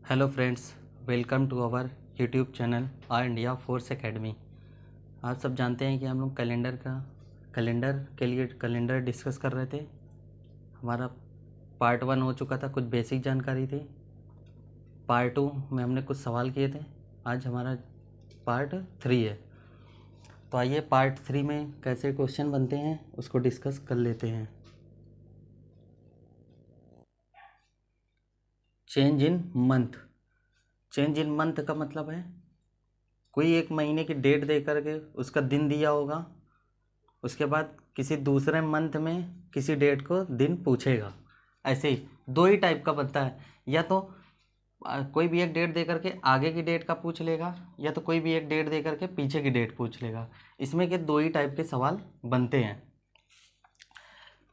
Hello friends, welcome to our YouTube channel All India Force Academy. आप सब जानते हैं कि हम लोग कैलेंडर के लिए कैलेंडर डिस्कस कर रहे थे। हमारा पार्ट 1 हो चुका था, कुछ बेसिक जानकारी थी। पार्ट 2 में हमने कुछ सवाल किए थे। आज हमारा पार्ट 3 है। तो आइए पार्ट 3 में कैसे क्वेश्चन बनते हैं उसको डिस्कस कर लेते हैं। Change in month. Change in month का मतलब है कोई एक महीने की डेट दे करके उसका दिन दिया होगा, उसके बाद किसी दूसरे मंथ में किसी डेट को दिन पूछेगा। ऐसे ही दो ही टाइप का बनता है, या तो कोई भी एक डेट दे करके आगे की डेट का पूछ लेगा, या तो कोई भी एक डेट दे करके पीछे की डेट पूछ लेगा। इसमें के दो ही टाइप के सवाल बनते हैं।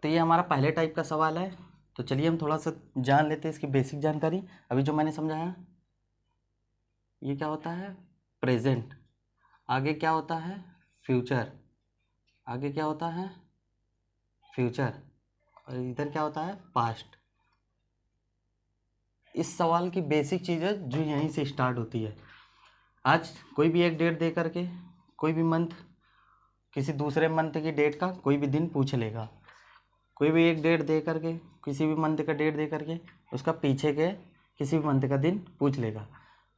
तो ये हमारा पहले टाइप का सवाल है। तो चलिए हम थोड़ा सा जान लेते हैं इसकी बेसिक जानकारी। अभी जो मैंने समझाया, ये क्या होता है? प्रेजेंट। आगे क्या होता है? फ्यूचर। आगे क्या होता है? फ्यूचर। और इधर क्या होता है? पास्ट। इस सवाल की बेसिक चीज़ें जो यहीं से स्टार्ट होती है। आज कोई भी एक डेट दे करके कोई भी मंथ किसी दूसरे मंथ की डेट का कोई भी दिन पूछ लेगा। कोई भी एक डेट दे करके किसी भी मंथ का डेट दे करके उसका पीछे के किसी भी मंथ का दिन पूछ लेगा।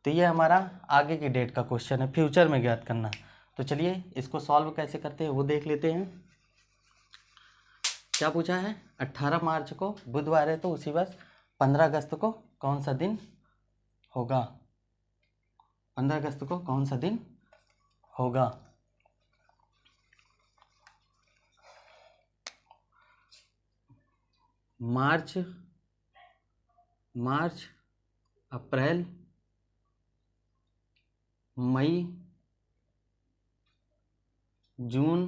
तो ये हमारा आगे की डेट का क्वेश्चन है, फ्यूचर में ज्ञात करना। तो चलिए इसको सॉल्व कैसे करते हैं वो देख लेते हैं। क्या पूछा है? 18 मार्च को बुधवार है, तो उसी वर्ष 15 अगस्त को कौन सा दिन होगा? 15 अगस्त को कौन सा दिन होगा? मार्च, अप्रैल, मई, जून,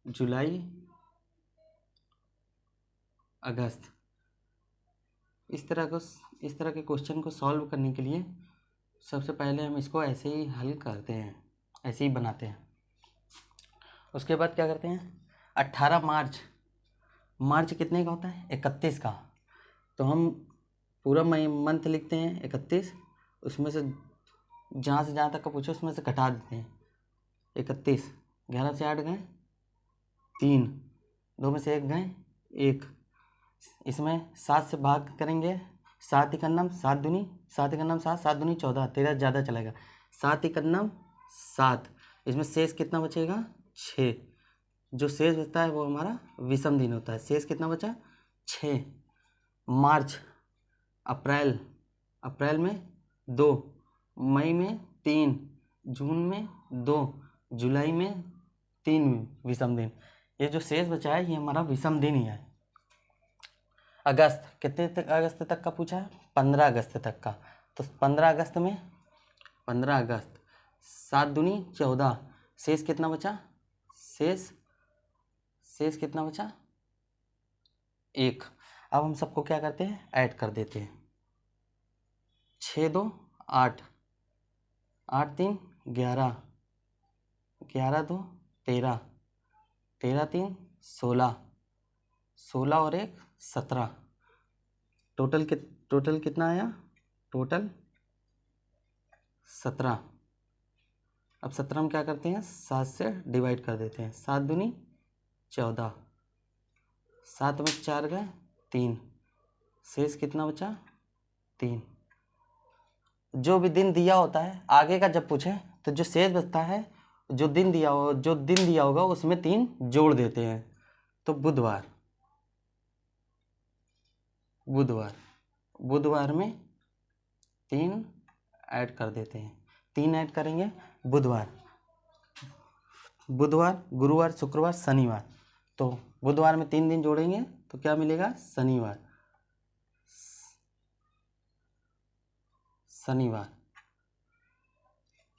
जुलाई, अगस्त। इस तरह के क्वेश्चन को सॉल्व करने के लिए सबसे पहले हम इसको ऐसे ही हल करते हैं, ऐसे ही बनाते हैं। उसके बाद क्या करते हैं? 18 मार्च कितने का होता है? 31 का। तो हम पूरा मंथ लिखते हैं 31, उसमें से जहाँ से जहाँ तक का पूछो उसमें से घटा देते हैं। 31, 11 से 8 गए 3, 2 में से 1 गए 1। इसमें 7 से भाग करेंगे, 7 इकन्नम 7 दूनी 7 इकन्नम 7, 7 दूनी 14, 13 ज़्यादा चलेगा। 7 इकन्नम 7, इसमें शेष कितना बचेगा? 6। जो शेष बचता है वो हमारा विषम दिन होता है। शेष कितना बचा? 6। मार्च, अप्रैल में 2, मई में 3, जून में 2, जुलाई में 3 विषम दिन। ये जो शेष बचा है ये हमारा विषम दिन ही है। अगस्त, कितने अगस्त तक का पूछा है? 15 अगस्त तक का। तो 15 अगस्त में 15 अगस्त 7 दूनी 14, शेष कितना बचा? शेष कितना बचा? 1। अब हम सबको क्या करते हैं? ऐड कर देते हैं। 6 2 8, 8 3 11, 11 2 13, 13 3 16, 16 और 1 17। टोटल कितना आया? टोटल 17। अब 17 में क्या करते हैं? 7 से डिवाइड कर देते हैं। 7 दूनी 14, 7 में 4 गए 3, शेष कितना बचा? 3। जो भी दिन दिया होता है आगे का जब पूछे तो जो शेष बचता है, जो दिन दिया होगा उसमें 3 जोड़ देते हैं। तो बुधवार में 3 ऐड कर देते हैं। 3 ऐड करेंगे। बुधवार, गुरुवार, शुक्रवार, शनिवार। तो बुधवार में 3 दिन जोड़ेंगे तो क्या मिलेगा? शनिवार।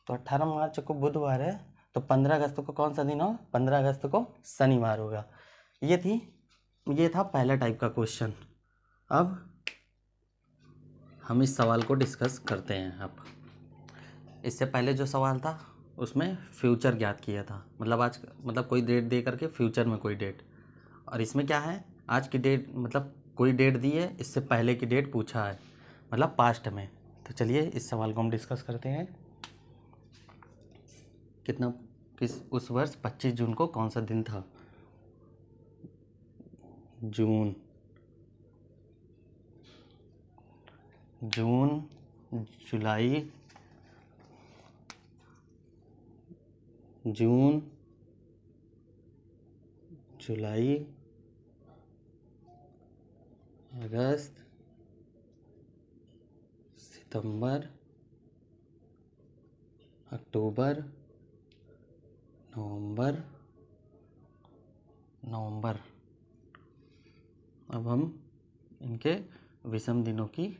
तो 18 मार्च को बुधवार है, तो 15 अगस्त को कौन सा दिन होगा? 15 अगस्त को शनिवार होगा। ये था पहला टाइप का क्वेश्चन। अब हम इस सवाल को डिस्कस करते हैं। अब इससे पहले जो सवाल था उसमें फ्यूचर ज्ञात किया था, मतलब कोई डेट दे करके फ्यूचर में कोई डेट। और इसमें क्या है? आज की डेट, मतलब कोई डेट दी है, इससे पहले की डेट पूछा है, मतलब पास्ट में। तो चलिए इस सवाल को हम डिस्कस करते हैं। उस वर्ष 25 जून को कौन सा दिन था? जून, जुलाई, अगस्त, सितंबर, अक्टूबर, नवंबर। अब हम इनके विषम दिनों की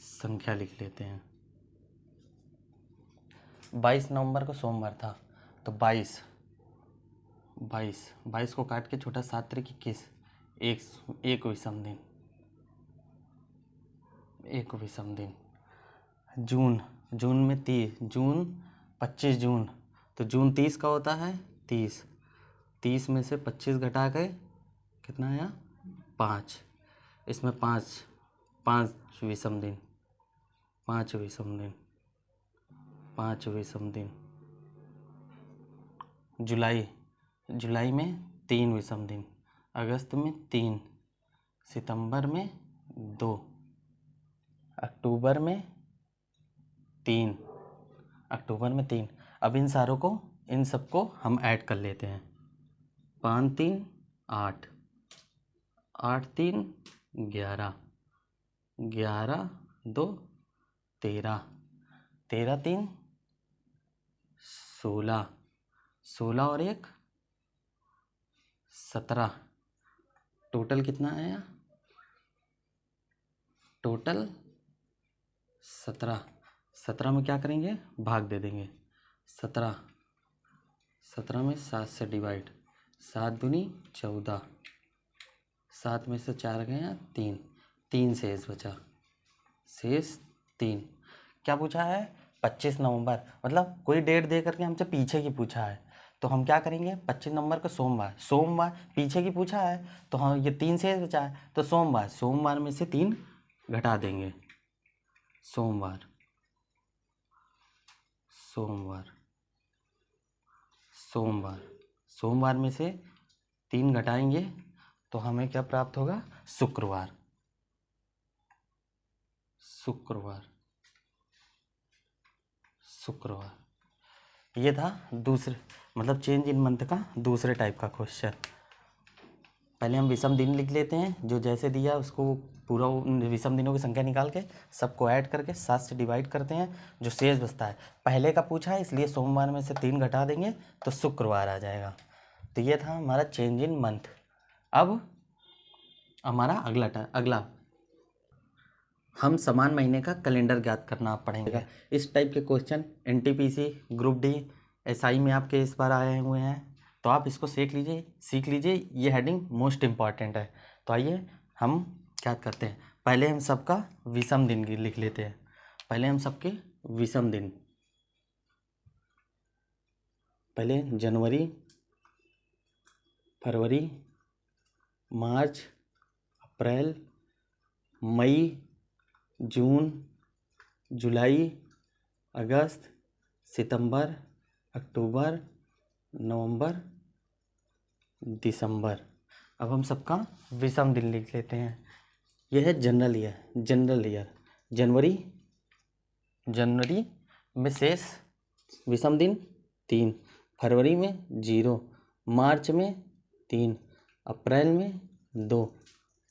संख्या लिख लेते हैं। 22 नवंबर को सोमवार था, तो 22 को काट के छोटा 7 त्रिक 21, एक विषम दिन। जून में 25 जून, तो जून 30 का होता है। 30 में से 25 घटा के कितना आया? 5। इसमें 5 विषम दिन। जुलाई में 3 विषम दिन, अगस्त में 3, सितंबर में 2, अक्टूबर में 3। अब इन सबको हम ऐड कर लेते हैं। 5 3 8, 8 3 11, 11 2 13, 13 3 16, 16 और 1 17। टोटल कितना आया? टोटल 17। 17 में क्या करेंगे? भाग दे देंगे। 17 में 7 से डिवाइड, 7 दूनी 14, 7 में से 4 गया 3 शेष बचा, 3। क्या पूछा है? 25 नवंबर, मतलब कोई डेट दे करके हमसे पीछे की पूछा है, तो हम क्या करेंगे? 25 नवंबर को सोमवार पीछे की पूछा है, तो हाँ ये 3 शेष बचा है, तो सोमवार में से 3 घटा देंगे। सोमवार में से 3 घटाएंगे तो हमें क्या प्राप्त होगा? शुक्रवार। ये था दूसरे, मतलब चेंज इन मंथ का दूसरे टाइप का क्वेश्चन। पहले हम विषम दिन लिख लेते हैं, जो जैसे दिया उसको पूरा विषम दिनों की संख्या निकाल के सबको ऐड करके 7 से डिवाइड करते हैं, जो शेष बचता है। पहले का पूछा है इसलिए सोमवार में से 3 घटा देंगे तो शुक्रवार आ जाएगा। तो ये था हमारा चेंज इन मंथ। अब हमारा अगला हम समान महीने का कैलेंडर ज्ञात करना पड़ेगा। इस टाइप के question NTPC group D SI में आपके इस बार आए हुए हैं, तो आप इसको सीख लीजिए। ये हेडिंग मोस्ट इम्पॉर्टेंट है। तो आइए हम क्या करते हैं, पहले हम सबका विषम दिन लिख लेते हैं। पहले हम सबके विषम दिन, पहले जनवरी, फरवरी, मार्च, अप्रैल, मई, जून, जुलाई, अगस्त, सितंबर, अक्टूबर, नवंबर, दिसंबर। अब हम सबका विषम दिन लिख लेते हैं। यह है जनरल ईयर। जनवरी में शेष विषम दिन 3, फरवरी में 0, मार्च में 3, अप्रैल में 2,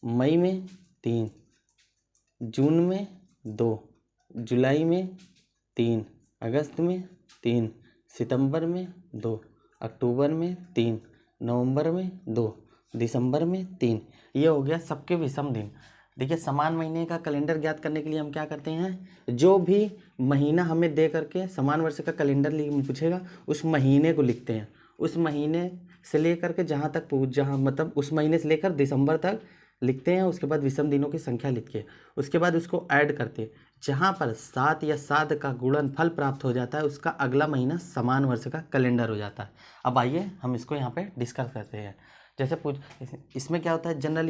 मई में 3, जून में 2, जुलाई में 3, अगस्त में 3, सितंबर में 2, अक्टूबर में 3, नवंबर में 2, दिसंबर में 3। ये हो गया सबके विषम दिन। देखिए समान महीने का कैलेंडर ज्ञात करने के लिए हम क्या करते हैं, जो भी महीना हमें दे करके समान वर्ष का कैलेंडर पूछेगा उस महीने को लिखते हैं। उस महीने से लेकर के जहाँ मतलब उस महीने से लेकर दिसंबर तक लिखते हैं। उसके बाद विषम दिनों की संख्या लिख के उसके बाद उसको ऐड करते हैं। जहाँ पर 7 या 7 का गुणनफल प्राप्त हो जाता है उसका अगला महीना समान वर्ष का कैलेंडर हो जाता है। अब आइए हम इसको यहाँ पे डिस्कस करते हैं। जैसे इसमें क्या होता है, जनरल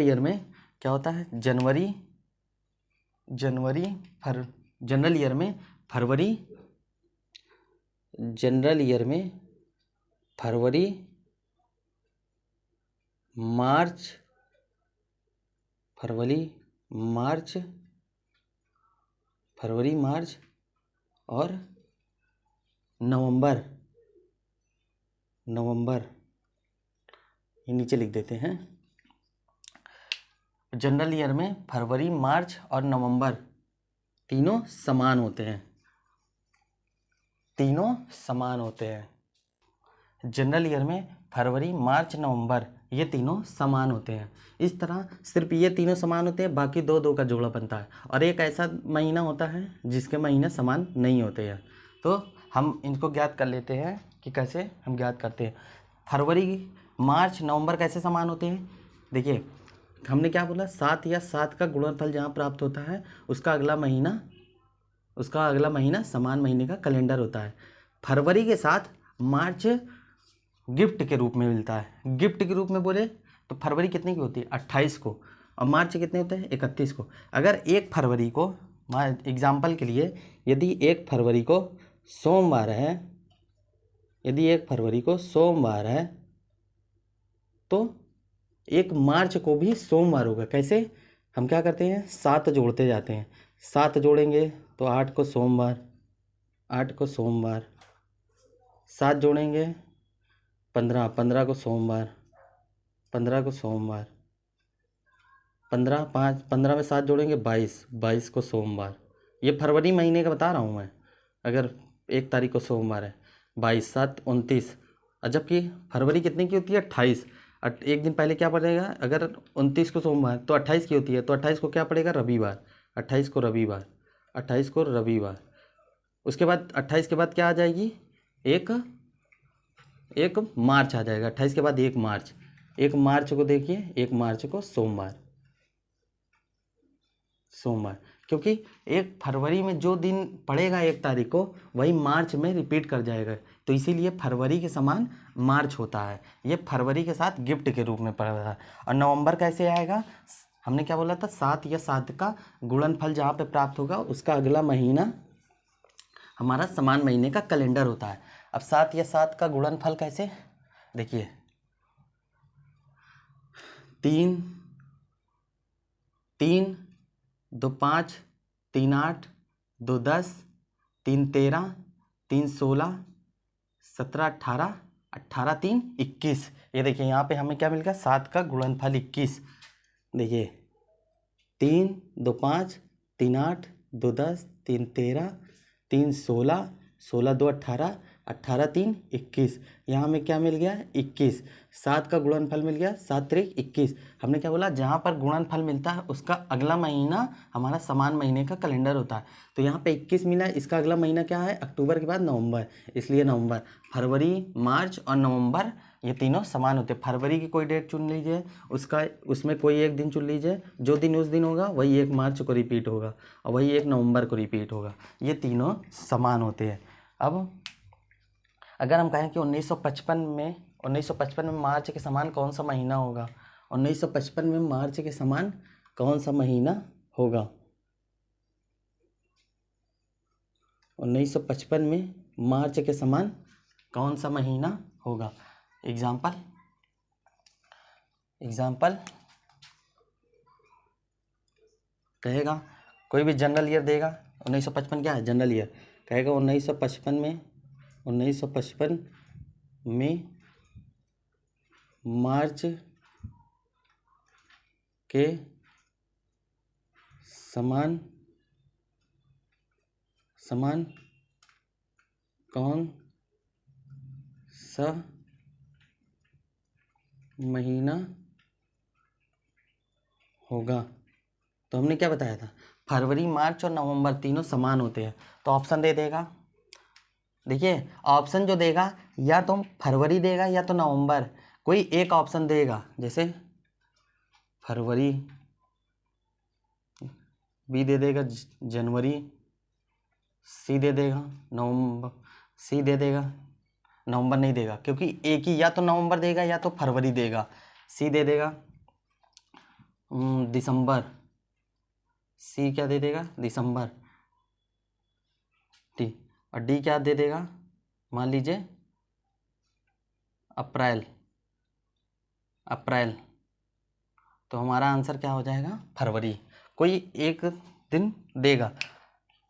ईयर में क्या होता है, जनवरी जनरल ईयर में फरवरी, जनरल ईयर में फरवरी मार्च, फरवरी मार्च और नवंबर, ये नीचे लिख देते हैं। जनरल ईयर में फरवरी मार्च और नवंबर तीनों समान होते हैं, जनरल ईयर में फरवरी मार्च नवंबर ये तीनों समान होते हैं। इस तरह सिर्फ ये तीनों समान होते हैं, बाकी दो दो का जोड़ा बनता है। और एक ऐसा महीना होता है जिसके महीने समान नहीं होते हैं। तो हम इनको ज्ञात कर लेते हैं कि कैसे हम ज्ञात करते हैं। फरवरी मार्च नवंबर कैसे समान होते हैं, देखिए हमने क्या बोला, 7 या 7 का गुणनफल जहाँ प्राप्त होता है उसका अगला महीना समान महीने का कैलेंडर होता है। फरवरी के साथ मार्च गिफ्ट के रूप में मिलता है। गिफ्ट के रूप में बोले तो फरवरी कितने की होती है, 28 को, और मार्च कितने होते हैं, 31 को। अगर 1 फरवरी को, एग्जाम्पल के लिए, यदि 1 फरवरी को सोमवार है, तो 1 मार्च को भी सोमवार होगा। कैसे, हम क्या करते हैं, 7 जोड़ते जाते हैं। 7 जोड़ेंगे तो 8 को सोमवार, 7 जोड़ेंगे 15 को सोमवार, 15 में 7 जोड़ेंगे 22 को सोमवार। ये फरवरी महीने का बता रहा हूँ मैं। अगर 1 तारीख को सोमवार है, 22 7 29, और जबकि फरवरी कितने की होती है, 28। एक दिन पहले क्या पड़ेगा, अगर 29 को सोमवार तो 28 की होती है, तो 28 को क्या पड़ेगा, रविवार। 28 को रविवार। उसके बाद 28 के बाद क्या आ जाएगी, एक मार्च आ जाएगा। 28 के बाद 1 मार्च को देखिए, 1 मार्च को सोमवार, क्योंकि 1 फरवरी में जो दिन पड़ेगा 1 तारीख को, वही मार्च में रिपीट कर जाएगा। तो इसीलिए फरवरी के समान मार्च होता है। ये फरवरी के साथ गिफ्ट के रूप में पड़ेगा। और नवंबर कैसे आएगा, हमने क्या बोला था, 7 या 7 का गुणनफल जहाँ पे प्राप्त होगा उसका अगला महीना हमारा समान महीने का कैलेंडर होता है। अब 7 या 7 का गुणनफल कैसे, देखिए 3 2 5 3 8 2 10 3 13 3 16 17 18 18 3 21। ये देखिए यहाँ पे हमें क्या मिल गया, 7 का गुणनफल 21। देखिए 3 2 5 3 8 2 10 3 13 3 16 16 2 18 18 3 21। यहाँ हमें क्या मिल गया, 21। 7 का गुणनफल मिल गया, 7 3 21। हमने क्या बोला, जहाँ पर गुणनफल मिलता है उसका अगला महीना हमारा समान महीने का कैलेंडर होता है। तो यहाँ पे 21 मिला है, इसका अगला महीना क्या है, अक्टूबर के बाद नवंबर, इसलिए नवंबर। फरवरी मार्च और नवंबर ये तीनों समान होते हैं। फरवरी की कोई डेट चुन लीजिए, उसमें कोई एक दिन चुन लीजिए, जो दिन उस दिन होगा वही 1 मार्च को रिपीट होगा और वही 1 नवंबर को रिपीट होगा। ये तीनों समान होते हैं। अब अगर हम कहें कि 1955 में मार्च के समान कौन सा महीना होगा, 1955 में मार्च के समान कौन सा महीना होगा, 1955 में मार्च के समान कौन सा महीना होगा। एग्जाम्पल कहेगा, कोई भी जनरल ईयर देगा, 1955 क्या है, जनरल ईयर, कहेगा 1955 में मार्च के समान कौन सा महीना होगा। तो हमने क्या बताया था, फरवरी मार्च और नवंबर तीनों समान होते हैं। तो ऑप्शन दे देगा, देखिए ऑप्शन जो देगा या तो फरवरी देगा या तो नवंबर, कोई एक ऑप्शन देगा। जैसे फरवरी, बी दे देगा जनवरी, सी दे देगा नवंबर नहीं देगा, क्योंकि एक ही, या तो नवंबर देगा या तो फरवरी देगा। सी दे देगा दिसंबर, सी क्या दे देगा, दिसंबर, टी, और डी क्या दे देगा, मान लीजिए अप्रैल, अप्रैल। तो हमारा आंसर क्या हो जाएगा, फरवरी। कोई एक दिन देगा।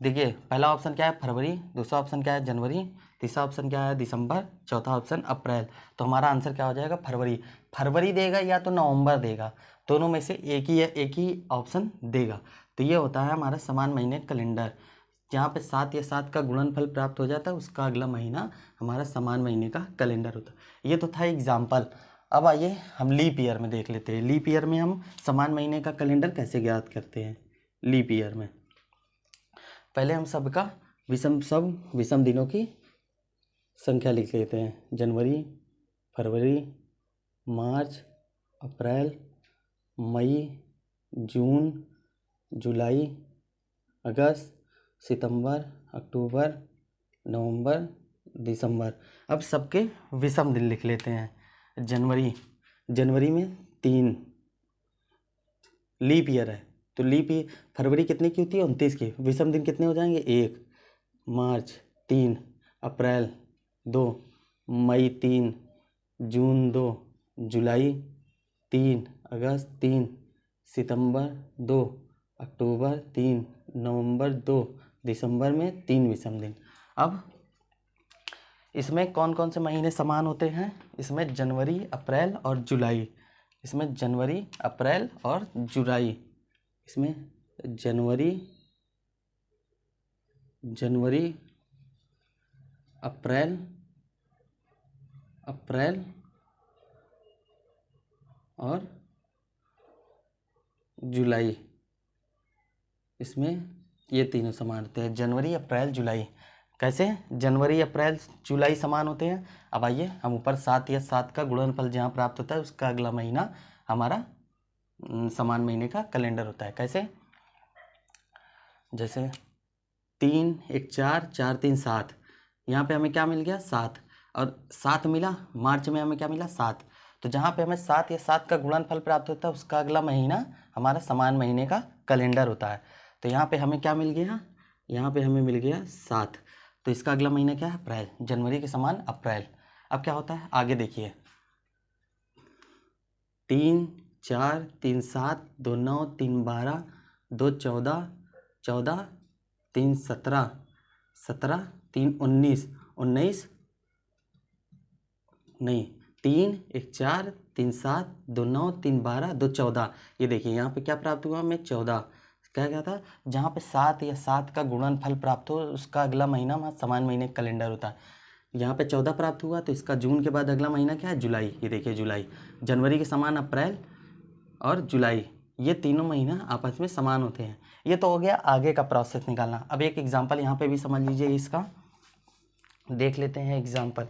देखिए पहला ऑप्शन क्या है, फरवरी, दूसरा ऑप्शन क्या है, जनवरी, तीसरा ऑप्शन क्या है, दिसंबर, चौथा ऑप्शन अप्रैल। तो हमारा आंसर क्या हो जाएगा, फरवरी। फरवरी देगा या तो नवंबर देगा, दोनों में से एक ही ऑप्शन देगा। तो ये होता है हमारा समान महीने कैलेंडर। जहाँ पे 7 या 7 का गुणनफल प्राप्त हो जाता है उसका अगला महीना हमारा समान महीने का कैलेंडर होता है। ये तो था एग्जाम्पल। अब आइए हम लीप ईयर में देख लेते हैं। लीप ईयर में हम समान महीने का कैलेंडर कैसे ज्ञात करते हैं। लीप ईयर में पहले हम सबका विषम दिनों की संख्या लिख लेते हैं। जनवरी, फरवरी, मार्च, अप्रैल, मई, जून, जुलाई, अगस्त, सितंबर, अक्टूबर, नवंबर, दिसंबर। अब सबके विषम दिन लिख लेते हैं। जनवरी में 3, लीप ईयर है तो फरवरी कितने की होती है, 29 की। विषम दिन कितने हो जाएंगे, 1, मार्च 3, अप्रैल 2, मई 3, जून 2, जुलाई 3, अगस्त 3, सितंबर 2, अक्टूबर 3, नवंबर 2, दिसंबर में 3 विषम दिन। अब इसमें कौन कौन से महीने समान होते हैं, इसमें जनवरी, अप्रैल और जुलाई। इसमें जनवरी, अप्रैल और जुलाई। इसमें जनवरी, अप्रैल और जुलाई, इसमें ये तीनों समान होते हैं। जनवरी, अप्रैल, जुलाई। कैसे, जनवरी, अप्रैल, जुलाई समान होते हैं। अब आइए हम ऊपर 7 या 7 का गुणनफल जहाँ प्राप्त होता है उसका अगला महीना हमारा समान महीने का कैलेंडर होता है। कैसे, जैसे 3, 1, 4, 4, 3, 7। यहाँ पे हमें क्या मिल गया, 7, और 7 मिला। मार्च में हमें क्या मिला, 7। तो जहाँ पे हमें 7 या 7 का गुणनफल प्राप्त होता है उसका अगला महीना हमारा समान महीने का कैलेंडर होता है। तो यहाँ पे हमें क्या मिल गया, यहाँ पे हमें मिल गया 7। तो इसका अगला महीना क्या है, अप्रैल। जनवरी के समान अप्रैल। अब क्या होता है, आगे देखिए, 3, 4, 3, 7, 2, 9, 3, 12, 2, 14, 14, 3, 17, 17, 3, 19, 19 नहीं, 3, 1, 4, 3, 7, 2, 9, 3, 12, 2, 14। ये देखिए यहाँ पे क्या प्राप्त हुआ हमें, 14। क्या था, जहाँ पे 7 या 7 का गुणनफल प्राप्त हो उसका अगला महीना हमारा समान महीने का कैलेंडर होता है। यहाँ पे 14 प्राप्त हुआ तो इसका जून के बाद अगला महीना क्या है, जुलाई। ये देखिए जुलाई। जनवरी के समान अप्रैल और जुलाई, ये तीनों महीना आपस में समान होते हैं। ये तो हो गया आगे का प्रोसेस निकालना। अब एक एग्जाम्पल यहाँ पे भी समझ लीजिए, इसका देख लेते हैं एग्जाम्पल।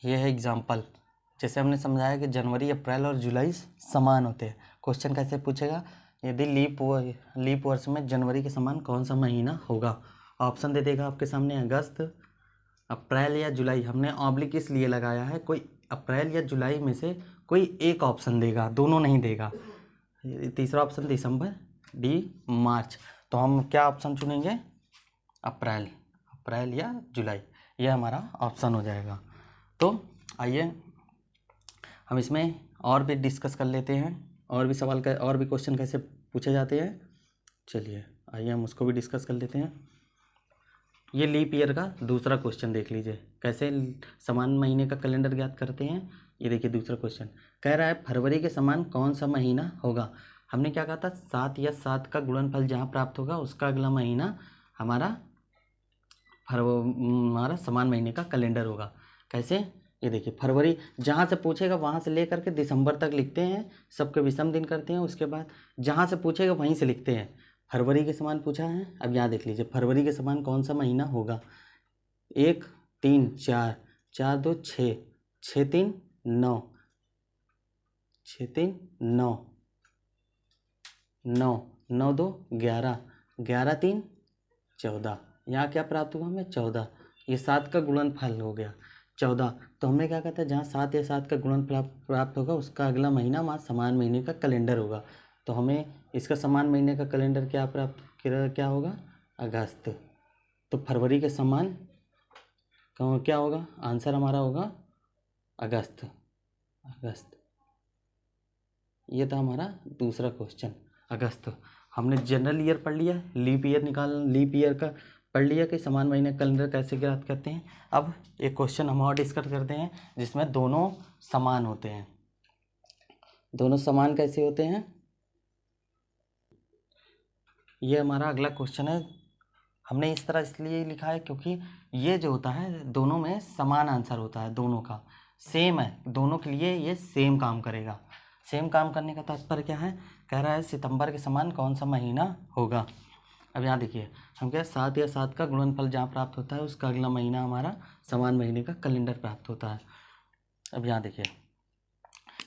ये है एग्जाम्पल। जैसे हमने समझाया कि जनवरी, अप्रैल और जुलाई समान होते हैं। क्वेश्चन कैसे पूछेगा, यदि लीप वर्ष में जनवरी के समान कौन सा महीना होगा। ऑप्शन दे देगा आपके सामने, अगस्त, अप्रैल या जुलाई। हमने ऑब्लिक इसलिए लगाया है, कोई अप्रैल या जुलाई में से कोई एक ऑप्शन देगा, दोनों नहीं देगा। तीसरा ऑप्शन दिसंबर, डी मार्च। तो हम क्या ऑप्शन चुनेंगे, अप्रैल या जुलाई, ये हमारा ऑप्शन हो जाएगा। तो आइए हम इसमें और भी डिस्कस कर लेते हैं, और भी और भी क्वेश्चन कैसे पूछे जाते हैं। चलिए आइए हम उसको भी डिस्कस कर लेते हैं। ये लीप ईयर का दूसरा क्वेश्चन देख लीजिए, कैसे समान महीने का कैलेंडर ज्ञात करते हैं। ये देखिए दूसरा क्वेश्चन कह रहा है, फरवरी के समान कौन सा महीना होगा। हमने क्या कहा था, 7 या 7 का गुणनफल जहाँ प्राप्त होगा उसका अगला महीना हमारा समान महीने का कैलेंडर होगा। कैसे, ये देखिए फरवरी जहाँ से पूछेगा वहाँ से लेकर के दिसंबर तक लिखते हैं, सबके विषम दिन करते हैं, उसके बाद जहाँ से पूछेगा वहीं से लिखते हैं। फरवरी के समान पूछा है, अब यहाँ देख लीजिए फरवरी के समान कौन सा महीना होगा। 1, 3, 4, 4, 2, 6, 6, 3, 9, 6, 3, 9, 9, 9, 2, 11, 11, 3, 14। यहाँ क्या प्राप्त हुआ हमें, 14। ये 7 का गुणनफल हो गया। 14। तो हमने क्या कहता है, जहाँ 7 या 7 का गुणनफल प्राप्त होगा उसका अगला महीना वहाँ समान महीने का कैलेंडर होगा। तो हमें इसका समान महीने का कैलेंडर क्या होगा, अगस्त। तो फरवरी के समान क्या होगा, आंसर हमारा होगा अगस्त। ये था हमारा दूसरा क्वेश्चन, अगस्त। हमने जनरल ईयर पढ़ लिया, लीप ईयर का पढ़ लिया कि समान महीने कैलेंडर कैसे ज्ञात करते हैं। अब एक क्वेश्चन हम और डिस्कस करते हैं जिसमें दोनों समान होते हैं। दोनों समान कैसे होते हैं, ये हमारा अगला क्वेश्चन है। हमने इस तरह इसलिए लिखा है क्योंकि ये जो होता है दोनों में समान आंसर होता है, दोनों का सेम है, दोनों के लिए ये सेम काम करेगा। सेम काम करने का तात्पर्य क्या है, कह रहा है सितंबर के समान कौन सा महीना होगा। अब यहाँ देखिए, हम क्या 7 या 7 का गुणनफल जहाँ प्राप्त होता है उसका अगला महीना हमारा समान महीने का कैलेंडर प्राप्त होता है। अब यहाँ देखिए,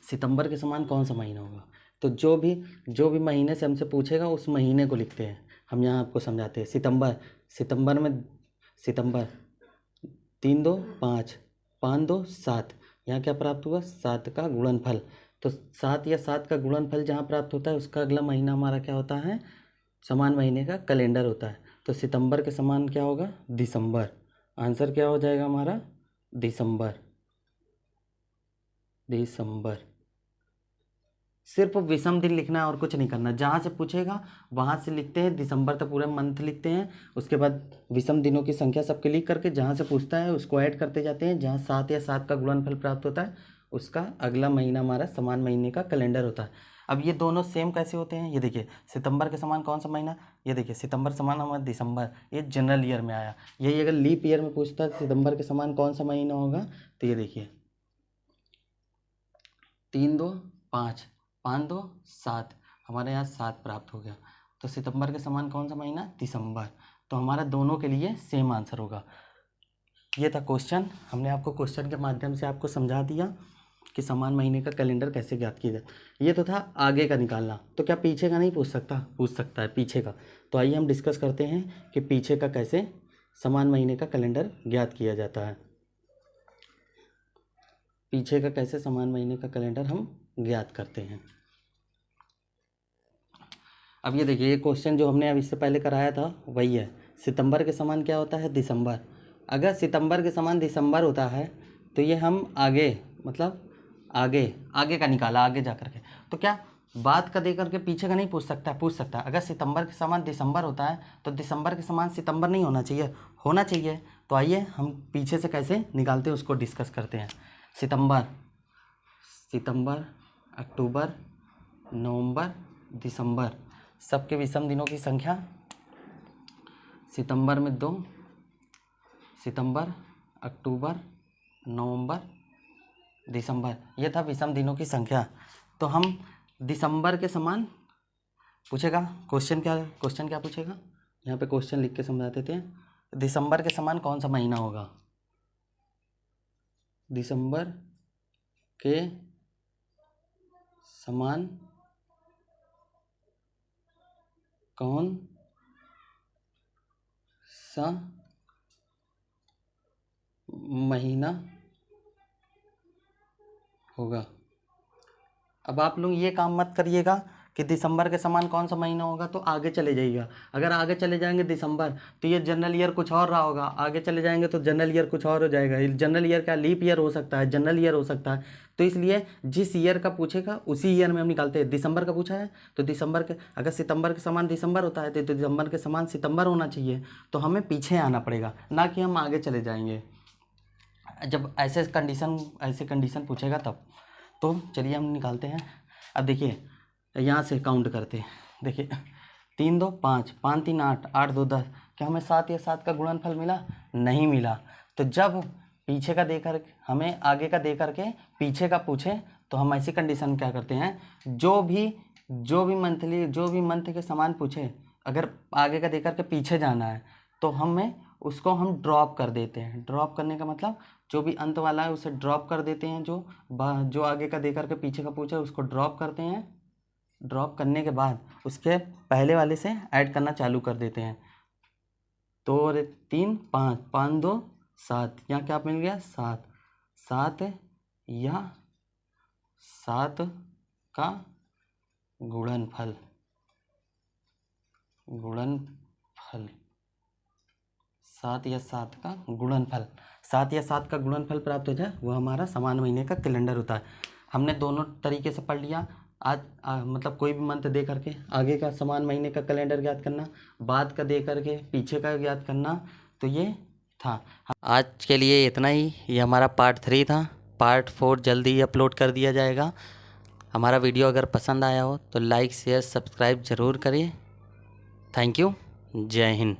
सितंबर के समान कौन सा महीना होगा, तो जो भी महीने से हमसे पूछेगा उस महीने को लिखते हैं। हम यहाँ आपको समझाते हैं। सितंबर में 3 2 5 5 2 7, यहाँ क्या प्राप्त हुआ, 7 का गुणनफल। तो 7 या 7 का गुणनफल जहाँ प्राप्त होता है उसका अगला महीना हमारा क्या होता है, समान महीने का कैलेंडर होता है। तो सितंबर के समान क्या होगा, दिसंबर। आंसर क्या हो जाएगा हमारा, दिसंबर। सिर्फ विषम दिन लिखना है और कुछ नहीं करना। जहाँ से पूछेगा वहाँ से लिखते हैं, दिसंबर तक पूरा मंथ लिखते हैं। उसके बाद विषम दिनों की संख्या सबके लिख करके जहाँ से पूछता है उसको ऐड करते जाते हैं। जहाँ 7 या 7 का गुणनफल प्राप्त होता है उसका अगला महीना हमारा समान महीने का कैलेंडर होता है। अब ये दोनों सेम कैसे होते हैं, ये देखिए, सितंबर के समान कौन सा महीना, ये देखिए सितंबर समान हमारा दिसंबर, ये जनरल ईयर में आया। यही अगर लीप ईयर में पूछता है सितंबर के समान कौन सा महीना होगा, तो ये देखिए 3 2 5 5 2 7, हमारे यहाँ 7 प्राप्त हो गया। तो सितंबर के समान कौन सा महीना, दिसंबर। तो हमारा दोनों के लिए सेम आंसर होगा। ये था क्वेश्चन। हमने आपको क्वेश्चन के माध्यम से आपको समझा दिया कि समान महीने का कैलेंडर कैसे ज्ञात किया जाए। ये तो था आगे का निकालना। तो क्या पीछे का नहीं पूछ सकता है पीछे का। तो आइए हम डिस्कस करते हैं कि पीछे का कैसे समान महीने का कैलेंडर ज्ञात किया जाता है। पीछे का कैसे समान महीने का कैलेंडर हम ज्ञात करते हैं। अब ये देखिए, ये क्वेश्चन जो हमने अब इससे पहले कराया था वही है। सितंबर के समान क्या होता है, दिसंबर। अगर सितंबर के समान दिसंबर होता है तो ये हम आगे मतलब आगे का निकाला, आगे जा कर के। तो क्या बात का दे करके पीछे का नहीं पूछ सकता। अगर सितंबर के समान दिसंबर होता है तो दिसंबर के समान सितंबर नहीं होना चाहिए। तो आइए हम पीछे से कैसे निकालते हैं उसको डिस्कस करते हैं। सितंबर, अक्टूबर, नवंबर, दिसंबर, सबके विषम दिनों की संख्या। सितंबर में 2, सितंबर, अक्टूबर, नवंबर, दिसंबर, ये था विषम दिनों की संख्या। तो हम दिसंबर के समान पूछेगा, क्वेश्चन क्या पूछेगा, यहाँ पे क्वेश्चन लिख के समझा देते हैं। दिसंबर के समान कौन सा महीना होगा, दिसंबर के समान कौन सा महीना होगा। अब आप लोग ये काम मत करिएगा कि दिसंबर के समान कौन सा महीना होगा तो आगे चले जाइएगा। अगर आगे चले जाएंगे दिसंबर तो ये जनरल ईयर कुछ और रहा होगा, आगे चले जाएंगे तो जनरल ईयर कुछ और हो जाएगा। जनरल ईयर क्या लीप ईयर हो सकता है, जनरल ईयर हो सकता है। तो इसलिए जिस ईयर का पूछेगा उसी ईयर में हम निकालते हैं। दिसंबर का पूछा है तो दिसंबर के, अगर सितंबर के समान दिसंबर होता है तो दिसंबर के समान सितंबर होना चाहिए। तो हमें पीछे आना पड़ेगा, ना कि हम आगे चले जाएंगे। जब ऐसे कंडीशन पूछेगा तब। तो चलिए हम निकालते हैं। अब देखिए यहाँ से काउंट करते हैं। देखिए 3 2 5 5 3 8 8 2 10, क्या हमें 7 या 7 का गुणनफल मिला, नहीं मिला। तो जब पीछे का देकर हमें आगे का दे करके पीछे का पूछे तो हम ऐसी कंडीशन क्या करते हैं, जो भी मंथ के समान पूछे, अगर आगे का देकर के पीछे जाना है तो हमें उसको हम ड्रॉप कर देते हैं। ड्रॉप करने का मतलब जो भी अंत वाला है उसे ड्रॉप कर देते हैं। जो आगे का दे करके पीछे का पूछे उसको ड्रॉप करते हैं। ड्रॉप करने के बाद उसके पहले वाले से ऐड करना चालू कर देते हैं। तो 3 5 5 2 7, यहाँ क्या मिल गया 7। 7 या 7 का गुणनफल। 7 या 7 का गुणनफल, 7 या 7 का गुणनफल प्राप्त हो जाए वो हमारा समान महीने का कैलेंडर होता है। हमने दोनों तरीके से पढ़ लिया। आज मतलब कोई भी मंथ दे करके आगे का समान महीने का कैलेंडर ज्ञात करना, बाद का दे करके पीछे का ज्ञात करना। तो ये था आज के लिए इतना ही। ये हमारा पार्ट 3 था। पार्ट 4 जल्दी ही अपलोड कर दिया जाएगा। हमारा वीडियो अगर पसंद आया हो तो लाइक शेयर सब्सक्राइब ज़रूर करिए। Thank you. जय हिंद।